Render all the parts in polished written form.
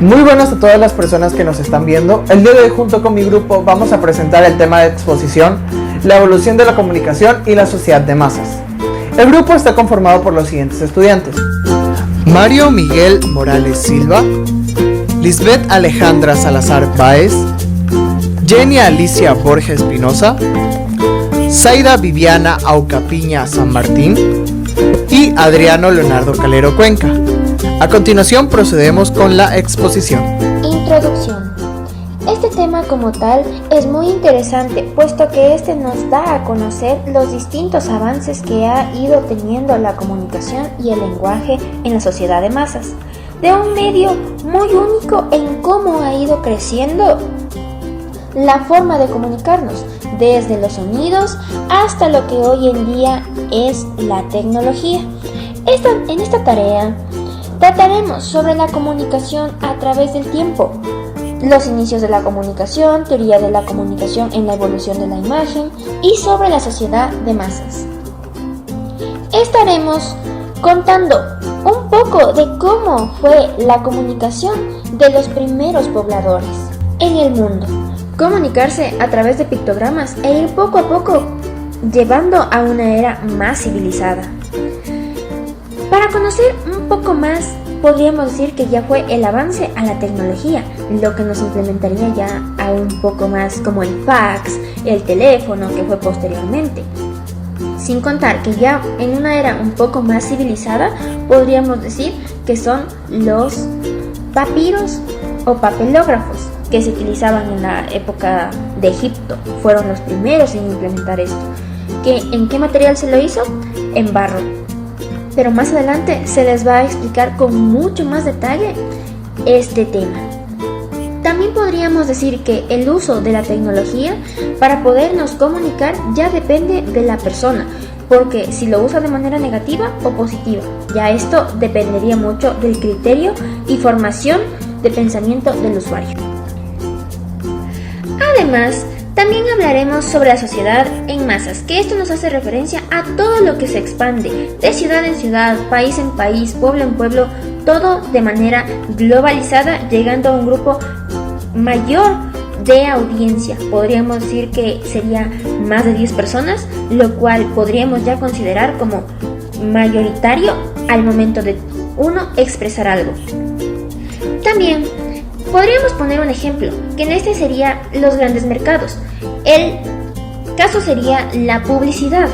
Muy buenas a todas las personas que nos están viendo. El día de hoy, junto con mi grupo, vamos a presentar el tema de exposición, la evolución de la comunicación y la sociedad de masas. El grupo está conformado por los siguientes estudiantes: Mario Miguel Morales Silva, Lisbeth Alejandra Salazar Báez, Jenny Alicia Borges Espinosa, Zaida Viviana Aucapiña San Martín y Adriano Leonardo Calero Cuenca. A continuación procedemos con la exposición. Introducción. Este tema como tal es muy interesante, puesto que este nos da a conocer los distintos avances que ha ido teniendo la comunicación y el lenguaje en la sociedad de masas, de un medio muy único en cómo ha ido creciendo la forma de comunicarnos, desde los sonidos hasta lo que hoy en día es la tecnología. En esta tarea trataremos sobre la comunicación a través del tiempo, los inicios de la comunicación, teoría de la comunicación en la evolución de la imagen y sobre la sociedad de masas. Estaremos contando un poco de cómo fue la comunicación de los primeros pobladores en el mundo. Comunicarse a través de pictogramas e ir poco a poco llevando a una era más civilizada. Para conocer un poco más, podríamos decir que ya fue el avance a la tecnología, lo que nos implementaría ya a un poco más como el fax, el teléfono que fue posteriormente. Sin contar que ya en una era un poco más civilizada, podríamos decir que son los papiros o papelógrafos que se utilizaban en la época de Egipto. Fueron los primeros en implementar esto. ¿En qué material se lo hizo? En barro. Pero más adelante se les va a explicar con mucho más detalle este tema. También podríamos decir que el uso de la tecnología para podernos comunicar ya depende de la persona, porque si lo usa de manera negativa o positiva, ya esto dependería mucho del criterio y formación de pensamiento del usuario. Además, también hablaremos sobre la sociedad en masas, que esto nos hace referencia a todo lo que se expande, de ciudad en ciudad, país en país, pueblo en pueblo, todo de manera globalizada, llegando a un grupo mayor de audiencia. Podríamos decir que sería más de 10 personas, lo cual podríamos ya considerar como mayoritario al momento de uno expresar algo. También podríamos poner un ejemplo, que en este sería los grandes mercados. El caso sería la publicidad,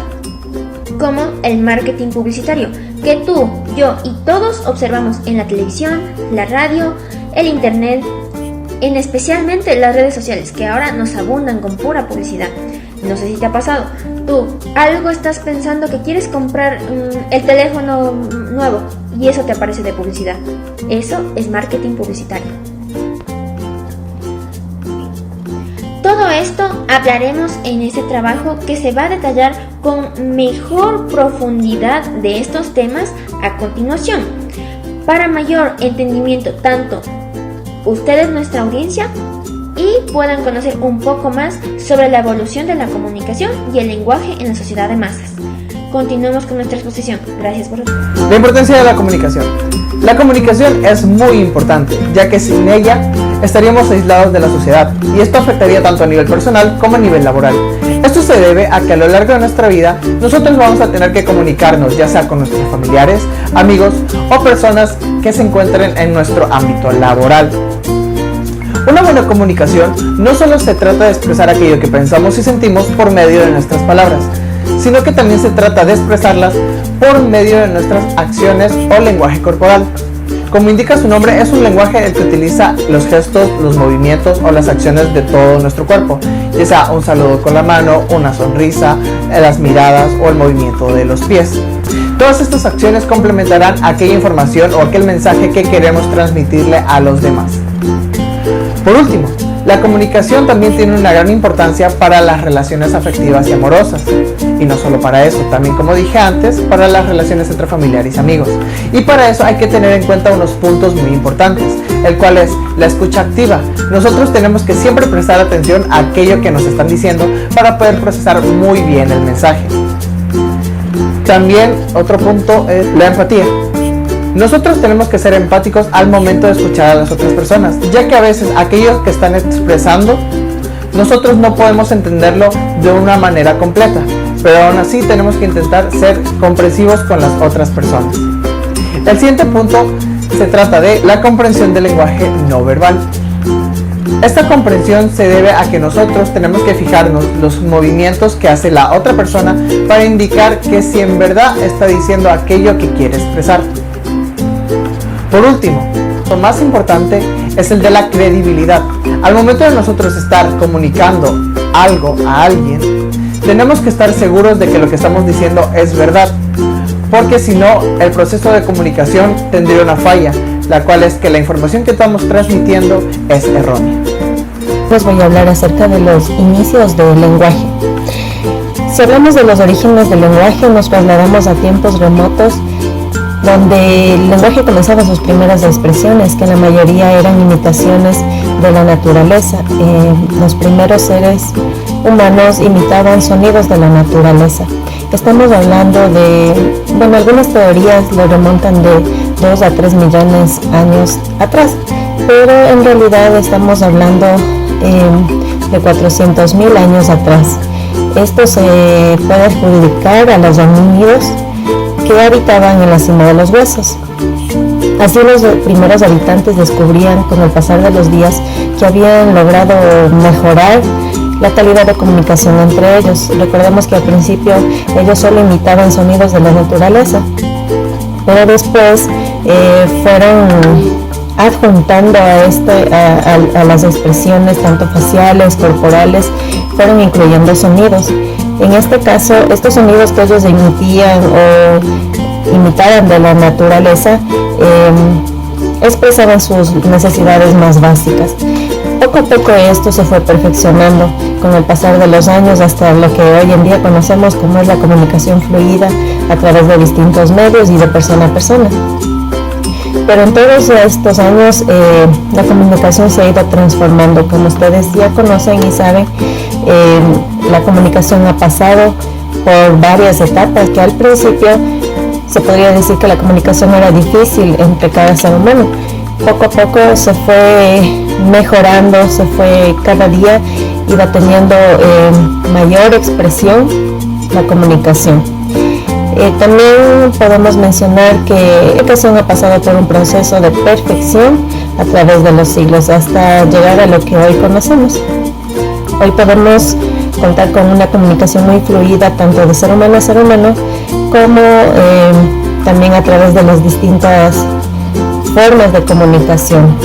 como el marketing publicitario, que tú, yo y todos observamos en la televisión, la radio, el internet, especialmente las redes sociales, que ahora nos abundan con pura publicidad. No sé si te ha pasado, tú algo estás pensando que quieres comprar el teléfono nuevo y eso te aparece de publicidad. Eso es marketing publicitario. Todo esto hablaremos en este trabajo que se va a detallar con mejor profundidad de estos temas a continuación. Para mayor entendimiento tanto ustedes, nuestra audiencia, y puedan conocer un poco más sobre la evolución de la comunicación y el lenguaje en la sociedad de masas. Continuemos con nuestra exposición. Gracias por ver. La importancia de la comunicación. La comunicación es muy importante, ya que sin ella estaríamos aislados de la sociedad, y esto afectaría tanto a nivel personal como a nivel laboral. Esto se debe a que a lo largo de nuestra vida nosotros vamos a tener que comunicarnos, ya sea con nuestros familiares, amigos o personas que se encuentren en nuestro ámbito laboral. Una buena comunicación no solo se trata de expresar aquello que pensamos y sentimos por medio de nuestras palabras, sino que también se trata de expresarlas por medio de nuestras acciones o lenguaje corporal. Como indica su nombre, es un lenguaje el que utiliza los gestos, los movimientos o las acciones de todo nuestro cuerpo, ya sea un saludo con la mano, una sonrisa, las miradas o el movimiento de los pies. Todas estas acciones complementarán aquella información o aquel mensaje que queremos transmitirle a los demás. Por último, la comunicación también tiene una gran importancia para las relaciones afectivas y amorosas. Y no solo para eso, también, como dije antes, para las relaciones entre familiares y amigos. Y para eso hay que tener en cuenta unos puntos muy importantes, el cual es la escucha activa. Nosotros tenemos que siempre prestar atención a aquello que nos están diciendo para poder procesar muy bien el mensaje. También otro punto es la empatía. Nosotros tenemos que ser empáticos al momento de escuchar a las otras personas, ya que a veces aquellos que están expresando, nosotros no podemos entenderlo de una manera completa, pero aún así tenemos que intentar ser comprensivos con las otras personas. El siguiente punto se trata de la comprensión del lenguaje no verbal. Esta comprensión se debe a que nosotros tenemos que fijarnos los movimientos que hace la otra persona para indicar que si en verdad está diciendo aquello que quiere expresar. Por último, lo más importante es el de la credibilidad. Al momento de nosotros estar comunicando algo a alguien, tenemos que estar seguros de que lo que estamos diciendo es verdad, porque si no, el proceso de comunicación tendría una falla, la cual es que la información que estamos transmitiendo es errónea. Les voy a hablar acerca de los inicios del lenguaje. Si hablamos de los orígenes del lenguaje, nos trasladamos a tiempos remotos, donde el lenguaje comenzaba sus primeras expresiones, que la mayoría eran imitaciones de la naturaleza. Los primeros seres humanos imitaban sonidos de la naturaleza. Estamos hablando de, algunas teorías lo remontan de 2 a 3 millones de años atrás, pero en realidad estamos hablando de 400.000 años atrás. Esto se puede adjudicar a los homínidos que habitaban en la cima de los huesos. Así los primeros habitantes descubrían con el pasar de los días que habían logrado mejorar la calidad de comunicación entre ellos. Recordemos que al principio ellos solo imitaban sonidos de la naturaleza, pero después fueron adjuntando a las expresiones tanto faciales, corporales, fueron incluyendo sonidos. En este caso, estos sonidos que ellos emitían o imitaban de la naturaleza expresaban sus necesidades más básicas. Poco a poco esto se fue perfeccionando con el pasar de los años hasta lo que hoy en día conocemos como es la comunicación fluida a través de distintos medios y de persona a persona. Pero en todos estos años la comunicación se ha ido transformando. Como ustedes ya conocen y saben, la comunicación ha pasado por varias etapas, que al principio se podría decir que la comunicación era difícil entre cada ser humano. Poco a poco se fue mejorando, cada día iba teniendo mayor expresión la comunicación. También podemos mencionar que la comunicación ha pasado por un proceso de perfección a través de los siglos hasta llegar a lo que hoy conocemos. Hoy podemos contar con una comunicación muy fluida tanto de ser humano a ser humano como también a través de las distintas formas de comunicación.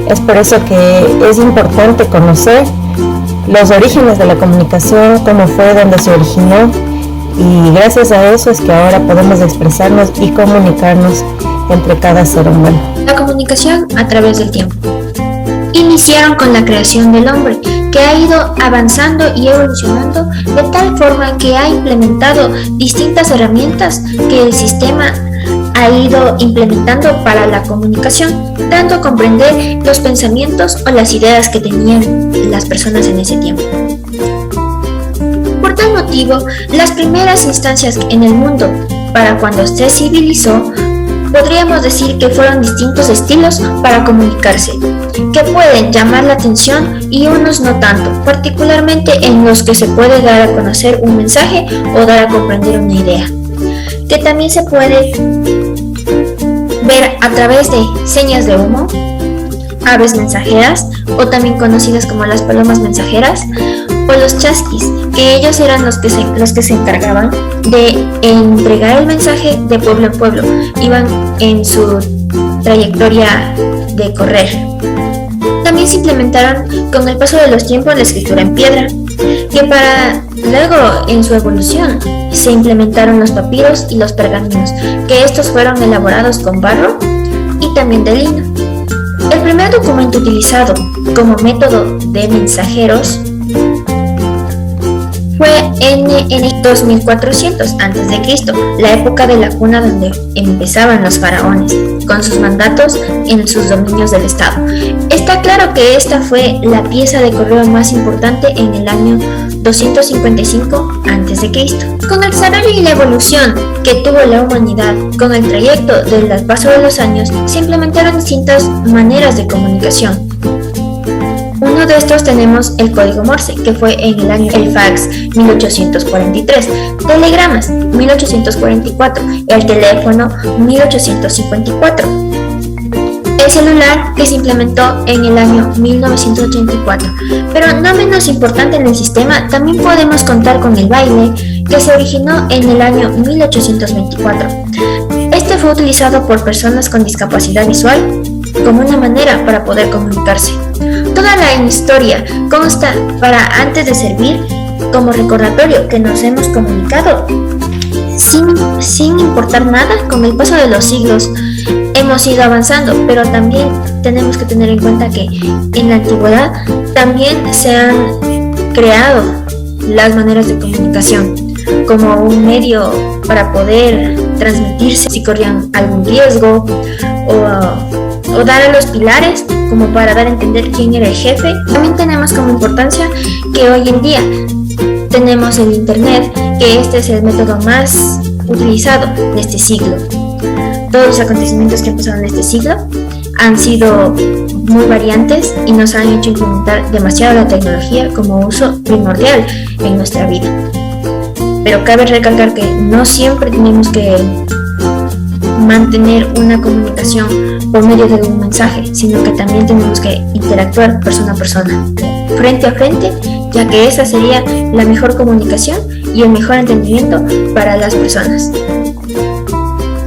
Es por eso que es importante conocer los orígenes de la comunicación, cómo fue, dónde se originó, y gracias a eso es que ahora podemos expresarnos y comunicarnos entre cada ser humano. La comunicación a través del tiempo. Iniciaron con la creación del hombre, que ha ido avanzando y evolucionando de tal forma que ha implementado distintas herramientas que el sistema ha ido implementando para la comunicación, dando a comprender los pensamientos o las ideas que tenían las personas en ese tiempo. Por tal motivo, las primeras instancias en el mundo para cuando se civilizó, podríamos decir que fueron distintos estilos para comunicarse, que pueden llamar la atención y unos no tanto, particularmente en los que se puede dar a conocer un mensaje o dar a comprender una idea, que también se puede ver a través de señas de humo, aves mensajeras o también conocidas como las palomas mensajeras, o los chasquis, que ellos eran los que se encargaban de entregar el mensaje de pueblo en pueblo, iban en su trayectoria de correr. También se implementaron con el paso de los tiempos la escritura en piedra, que para luego en su evolución se implementaron los papiros y los pergaminos, que estos fueron elaborados con barro y también de lino. El primer documento utilizado como método de mensajeros fue en el 2400 a.C., la época de la cuna donde empezaban los faraones, con sus mandatos en sus dominios del Estado. Está claro que esta fue la pieza de correo más importante en el año 255 a.C. Con el desarrollo y la evolución que tuvo la humanidad, con el trayecto del paso de los años, se implementaron distintas maneras de comunicación. Uno de estos tenemos el código Morse, que fue en el año el fax 1843, telegramas 1844, el teléfono 1854, el celular que se implementó en el año 1984. Pero no menos importante en el sistema, también podemos contar con el baile, que se originó en el año 1824. Este fue utilizado por personas con discapacidad visual como una manera para poder comunicarse. Toda la historia consta para antes de servir como recordatorio que nos hemos comunicado sin importar nada. Con el paso de los siglos hemos ido avanzando, pero también tenemos que tener en cuenta que en la antigüedad también se han creado las maneras de comunicación como un medio para poder transmitirse si corrían algún riesgo, o dar a los pilares como para dar a entender quién era el jefe. También tenemos como importancia que hoy en día tenemos el internet, que este es el método más utilizado de este siglo. Todos los acontecimientos que han pasado en este siglo han sido muy variantes y nos han hecho implementar demasiado la tecnología como uso primordial en nuestra vida. Pero cabe recalcar que no siempre tenemos que mantener una comunicación por medio de un mensaje, sino que también tenemos que interactuar persona a persona, frente a frente, ya que esa sería la mejor comunicación y el mejor entendimiento para las personas.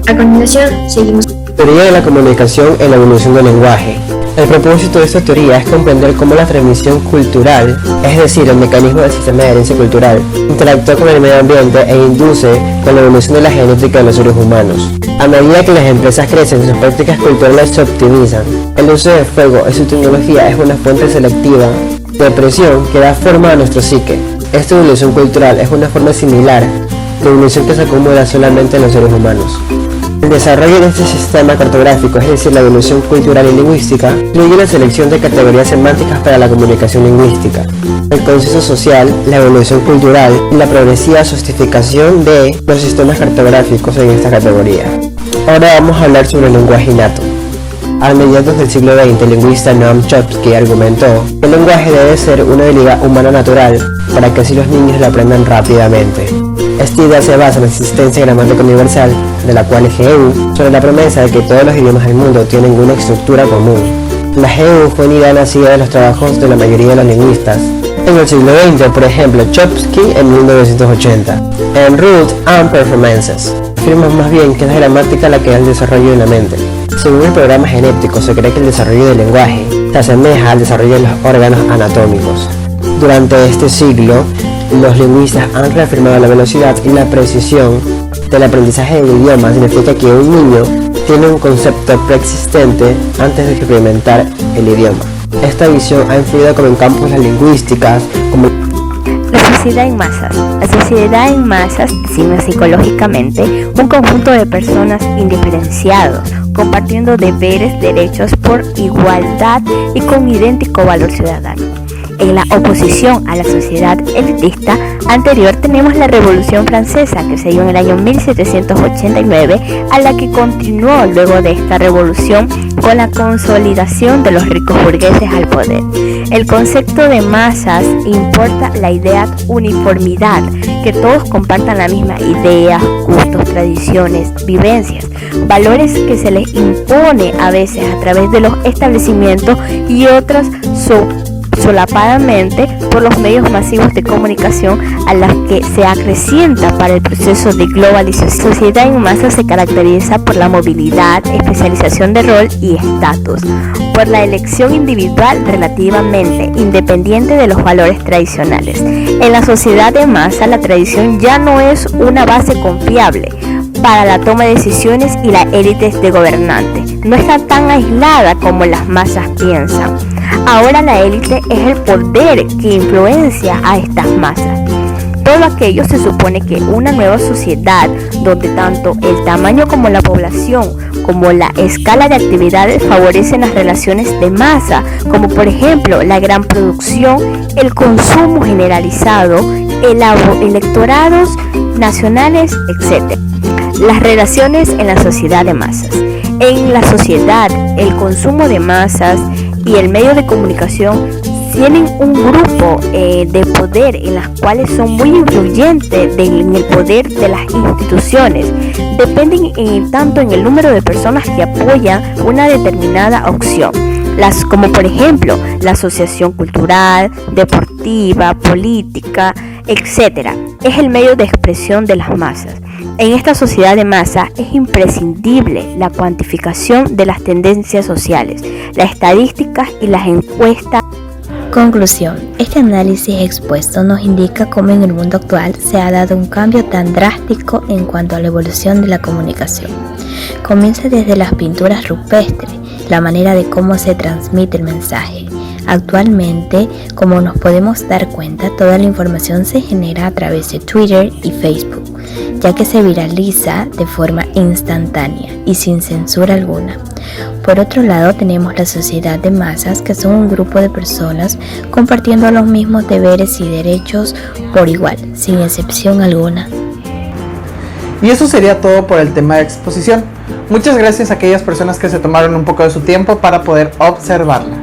A continuación, seguimos. Teoría de la comunicación en la evolución del lenguaje. El propósito de esta teoría es comprender cómo la transmisión cultural, es decir, el mecanismo del sistema de herencia cultural, interactúa con el medio ambiente e induce con la evolución de la genética de los seres humanos. A medida que las empresas crecen y sus prácticas culturales se optimizan, el uso de fuego y su tecnología es una fuente selectiva de presión que da forma a nuestro psique. Esta evolución cultural es una forma similar de evolución que se acumula solamente en los seres humanos. El desarrollo de este sistema cartográfico, es decir, la evolución cultural y lingüística, incluye la selección de categorías semánticas para la comunicación lingüística, el consenso social, la evolución cultural y la progresiva sofisticación de los sistemas cartográficos en esta categoría. Ahora vamos a hablar sobre el lenguaje innato. A mediados del siglo XX, el lingüista Noam Chomsky argumentó que el lenguaje debe ser una habilidad humana natural para que así los niños lo aprendan rápidamente. Esta idea se basa en la existencia gramática universal, de la cual es GEU, sobre la promesa de que todos los idiomas del mundo tienen una estructura común. La GEU fue una idea nacida de los trabajos de la mayoría de los lingüistas. En el siglo XX, por ejemplo, Chomsky en 1980, en Root and Performances, afirma más bien que es la gramática la que da el desarrollo de la mente. Según el programa genético, se cree que el desarrollo del lenguaje se asemeja al desarrollo de los órganos anatómicos. Durante este siglo, los lingüistas han reafirmado la velocidad y la precisión del aprendizaje del idioma. Significa que un niño tiene un concepto preexistente antes de experimentar el idioma. Esta visión ha influido como en campos las lingüísticas, como la sociedad en masas. La sociedad en masas define psicológicamente un conjunto de personas indiferenciados, compartiendo deberes, derechos por igualdad y con idéntico valor ciudadano. En la oposición a la sociedad elitista anterior tenemos la Revolución Francesa, que se dio en el año 1789, a la que continuó luego de esta revolución con la consolidación de los ricos burgueses al poder. El concepto de masas importa la idea de uniformidad, que todos compartan la misma idea, gustos, tradiciones, vivencias, valores que se les impone a veces a través de los establecimientos y otras solapadamente por los medios masivos de comunicación a las que se acrecienta para el proceso de globalización. La sociedad en masa se caracteriza por la movilidad, especialización de rol y estatus, por la elección individual relativamente independiente de los valores tradicionales. En la sociedad de masa, la tradición ya no es una base confiable para la toma de decisiones y la élite de gobernantes no está tan aislada como las masas piensan. Ahora la élite es el poder que influencia a estas masas. todo aquello se supone que una nueva sociedad donde tanto el tamaño como la población como la escala de actividades favorecen las relaciones de masa, como por ejemplo la gran producción, el consumo generalizado, electorados nacionales, etc. Las relaciones en la sociedad de masas. En la sociedad, el consumo de masas y el medio de comunicación tienen un grupo de poder en las cuales son muy influyentes en el poder de las instituciones. Dependen tanto en el número de personas que apoyan una determinada opción, como por ejemplo la asociación cultural, deportiva, política, etc. Es el medio de expresión de las masas. En esta sociedad de masa es imprescindible la cuantificación de las tendencias sociales, las estadísticas y las encuestas. Conclusión. Este análisis expuesto nos indica cómo en el mundo actual se ha dado un cambio tan drástico en cuanto a la evolución de la comunicación. Comienza desde las pinturas rupestres, la manera de cómo se transmite el mensaje. Actualmente, como nos podemos dar cuenta, toda la información se genera a través de Twitter y Facebook, ya que se viraliza de forma instantánea y sin censura alguna. Por otro lado, tenemos la sociedad de masas, que son un grupo de personas compartiendo los mismos deberes y derechos por igual, sin excepción alguna. Y eso sería todo por el tema de exposición. Muchas gracias a aquellas personas que se tomaron un poco de su tiempo para poder observarla.